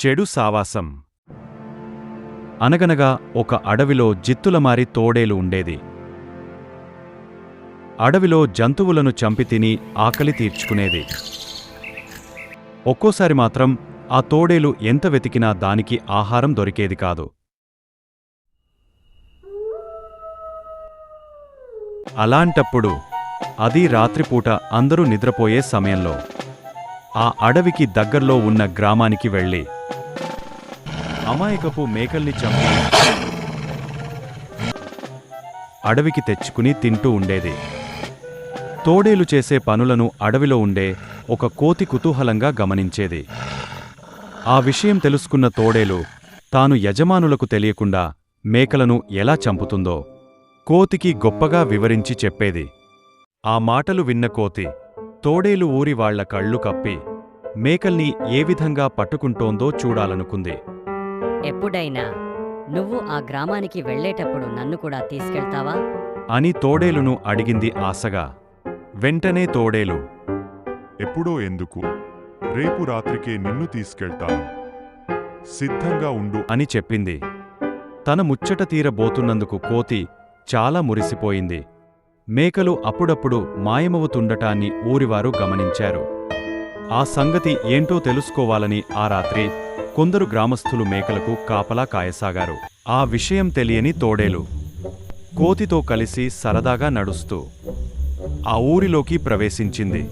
చెడు సావాసం. అనగనగా ఒక అడవిలో జిత్తులమారి తోడేలు ఉండేది. అడవిలో జంతువులను చంపి తిని ఆకలి తీర్చుకునేది. ఒక్కోసారి మాత్రం ఆ తోడేలు ఎంత వెతికినా దానికి ఆహారం దొరికేది కాదు. అలాంటప్పుడు అది రాత్రిపూట అందరూ నిద్రపోయే సమయంలో ఆ అడవికి దగ్గర్లో ఉన్న గ్రామానికి వెళ్ళి అమాయకపు మేకల్ని చంపి అడవికి తెచ్చుకుని తింటూ ఉండేది. తోడేలు చేసే పనులను అడవిలో ఉండే ఒక కోతి కుతూహలంగా గమనించేది. ఆ విషయం తెలుసుకున్న తోడేలు తాను యజమానులకు తెలియకుండా మేకలను ఎలా చంపుతుందో కోతికి గొప్పగా వివరించి చెప్పేది. ఆ మాటలు విన్న కోతి తోడేలు ఊరి వాళ్ల కళ్ళు కప్పి మేకల్ని ఏ విధంగా పట్టుకుంటోందో చూడాలనుకుంది. ఎప్పుడైనా నువ్వు ఆ గ్రామానికి వెళ్ళేటప్పుడు నన్ను కూడా తీసుకెళ్తావా అని తోడేలును అడిగింది ఆశగా. వెంటనే తోడేలు, ఎప్పుడో ఎందుకు, రేపు రాత్రికే నిన్ను తీసుకెళ్తాను, సిద్ధంగా ఉండు అని చెప్పింది. తన ముచ్చట తీరబోతున్నందుకు కోతి చాలా మురిసిపోయింది. మేకలు అప్పుడప్పుడు మాయమవుతుండటాన్ని ఊరివారు గమనించారు. ఆ సంగతి ఏంటో తెలుసుకోవాలని ఆ రాత్రి కొందరు గ్రామస్థులు మేకలకు కాపలా కాయసాగారు. ఆ విషయం తెలియని తోడేలు కోతితో కలిసి సరదాగా నడుస్తూ ఆ ఊరిలోకి ప్రవేశించింది.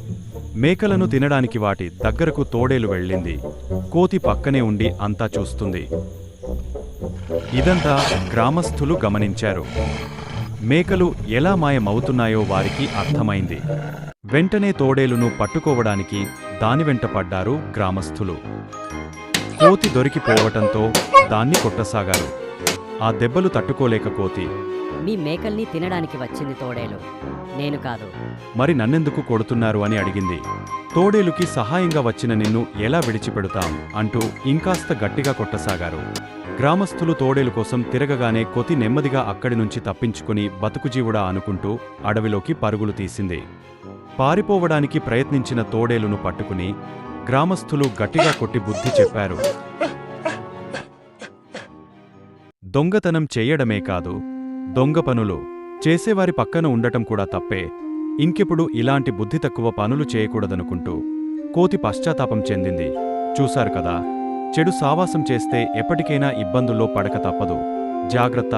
మేకలను తినడానికి వాటి దగ్గరకు తోడేలు వెళ్ళింది. కోతి పక్కనే ఉండి అంతా చూస్తుంది. ఇదంతా గ్రామస్థులు గమనించారు. మేకలు ఎలా మాయమవుతున్నాయో వారికి అర్థమైంది. వెంటనే తోడేలును పట్టుకోవడానికి దాని వెంట పడ్డారు గ్రామస్థులు. కోతి దొరికిపోవటంతో దాన్ని కొట్టసాగారు. ఆ దెబ్బలు తట్టుకోలేక కోతి, మీ మేకల్ని తినడానికి వచ్చింది తోడేలు, నేను కాదు. మరి నన్నెందుకు కొడుతున్నారు అని అడిగింది. తోడేలుకి సహాయంగా వచ్చిన నిన్ను ఎలా విడిచిపెడుతాం అంటూ ఇంకాస్త గట్టిగా కొట్టసాగారు. గ్రామస్థులు తోడేలు కోసం తిరగగానే కోతి నెమ్మదిగా అక్కడి నుంచి తప్పించుకుని బతుకుజీవుడా అనుకుంటూ అడవిలోకి పరుగులు తీసింది. పారిపోవడానికి ప్రయత్నించిన తోడేలును పట్టుకుని గ్రామస్థులు గట్టిగా కొట్టి బుద్ధి చెప్పారు. దొంగతనం చెయ్యడమే కాదు, దొంగ పనులు చేసేవారి పక్కన ఉండటం కూడా తప్పే. ఇంకెప్పుడు ఇలాంటి బుద్ధి తక్కువ పనులు చేయకూడదనుకుంటూ కోతి పశ్చాత్తాపం చెందింది. చూశారు కదా, చెడు సావాసం చేస్తే ఎప్పటికైనా ఇబ్బందుల్లో పడక తప్పదు. జాగ్రత్త.